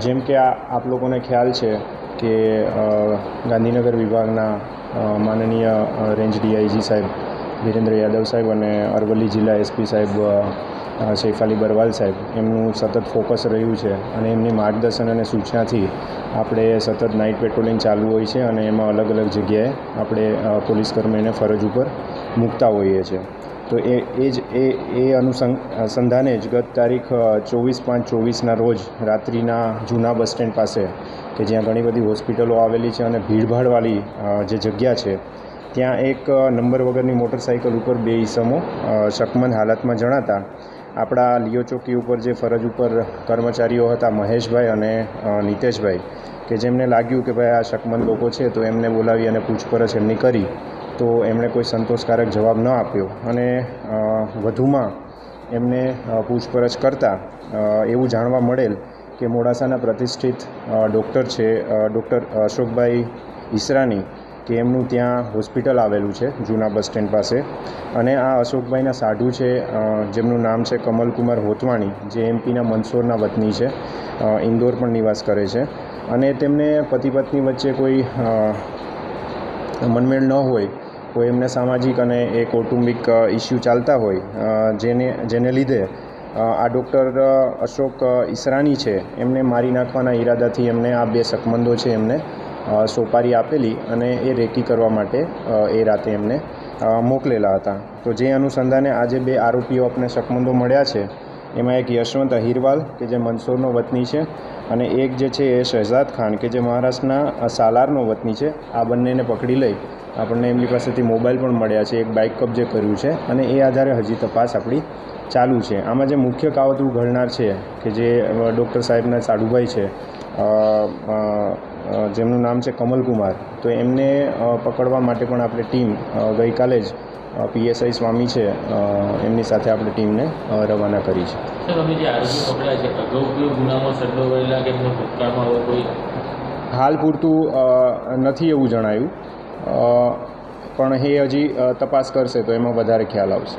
જેમ કે આપ લોકોને ખ્યાલ છે કે ગાંધીનગર વિભાગના માનનીય રેન્જ ડીઆઈજી સાહેબ વિરેન્દ્ર યાદવ સાહેબ અને અરવલ્લી જિલ્લા એસપી સાહેબ સૈફ અલી બરવાલ સાહેબ એમનું સતત ફોકસ રહ્યું છે અને એમની માર્ગદર્શન અને સૂચનાથી આપણે સતત નાઇટ પેટ્રોલિંગ ચાલુ હોય છે અને એમાં અલગ અલગ જગ્યાએ આપણે પોલીસ કર્મીઓને ફરજ ઉપર મૂકતા હોઈએ છીએ. તો એ અનુસંધાને જ ગત તારીખ 24/5/24ના રોજ રાત્રિના જૂના બસ સ્ટેન્ડ પાસે કે જ્યાં ઘણી બધી હોસ્પિટલો આવેલી છે અને ભીડભાડવાળી જે જગ્યા છે ત્યાં એક નંબર વગરની મોટરસાઇકલ ઉપર બે ઈસમો શકમંદ હાલતમાં જણાતા આપણા લિયો ચોકી ઉપર જે ફરજ ઉપર કર્મચારીઓ હતા મહેશભાઈ અને નીતેશભાઈ કે જેમને લાગ્યું કે ભાઈ આ શકમંદ લોકો છે તો એમને બોલાવી અને પૂછપરછ એમની કરી તો એમણે કોઈ સંતોષકારક જવાબ ન આપ્યો અને વધુમાં એમને પૂછપરછ કરતાં એવું જાણવા મળેલ કે મોડાસાના પ્રતિષ્ઠિત ડૉક્ટર છે ડૉક્ટર અશોકભાઈ ઈસરાની કે એમનું ત્યાં હોસ્પિટલ આવેલું છે જૂના બસ સ્ટેન્ડ પાસે અને આ અશોકભાઈના સાઢુ છે જેમનું નામ છે કમલકુમાર હોતવાણી જે એમપીના મંદસૌરના વતની છે, ઇન્દોર પણ નિવાસ કરે છે અને તેમને પતિ પત્ની વચ્ચે કોઈ મનમેળ ન હોય, કોઈ એમને સામાજિક અને એ કૌટુંબિક ઇસ્યુ ચાલતા હોય જેને લીધે આ ડૉક્ટર અશોક ઈસરાની છે એમને મારી નાખવાના ઈરાદાથી એમને આ બે શકમંદો છે એમને સોપારી આપેલી અને એ રેકી કરવા માટે એ રાતે એમને મોકલેલા હતા. તો જે અનુસંધાને આજે બે આરોપીઓ આપણે શકમંદો મળ્યા છે એમાં એક યશવંત અહિરવાલ કે જે મંદસૌરનો વતની છે અને એક જે છે એ શહેજાદ ખાન કે જે મહારાષ્ટ્રના સાલારનો વતની છે. આ બંનેને પકડી લઈ આપણને એમની પાસેથી મોબાઈલ પણ મળ્યા છે, એક બાઇક કબજે કર્યું છે અને એ આધારે હજી તપાસ આપણી ચાલુ છે. આમાં જે મુખ્ય કાવતરું ઘડનાર છે કે જે ડૉક્ટર સાહેબના સાડુભાઈ છે જેમનું નામ છે કમલકુમાર, તો એમને પકડવા માટે પણ આપણે ટીમ ગઈકાલે જ પીએસઆઈ સ્વામી છે એમની સાથે આપણે ટીમને રવાના કરી છે. હાલ પૂરતું નથી એવું જણાયું, પણ એ હજી તપાસ કરશે તો એમાં વધારે ખ્યાલ આવશે.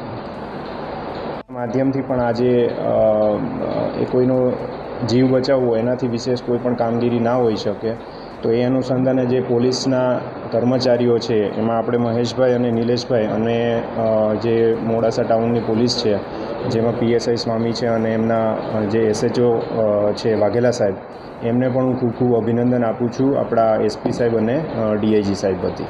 માધ્યમથી પણ આજે એ કોઈનો જીવ બચાવવો એનાથી વિશેષ કોઈ પણ કામગીરી ના હોઈ શકે, તો એ અનુસંધાને જે પોલીસના કર્મચારીઓ છે એમાં આપણે મહેશભાઈ અને નિલેશભાઈ અને જે મોડાસા ટાઉનની પોલીસ છે જેમાં પીએસઆઈ સ્વામી છે અને એમના જે એસએચઓ છે વાઘેલા સાહેબ, એમને પણ હું ખૂબ ખૂબ અભિનંદન આપું છું આપણા એસપી સાહેબ અને ડીઆઈજી સાહેબ વતી.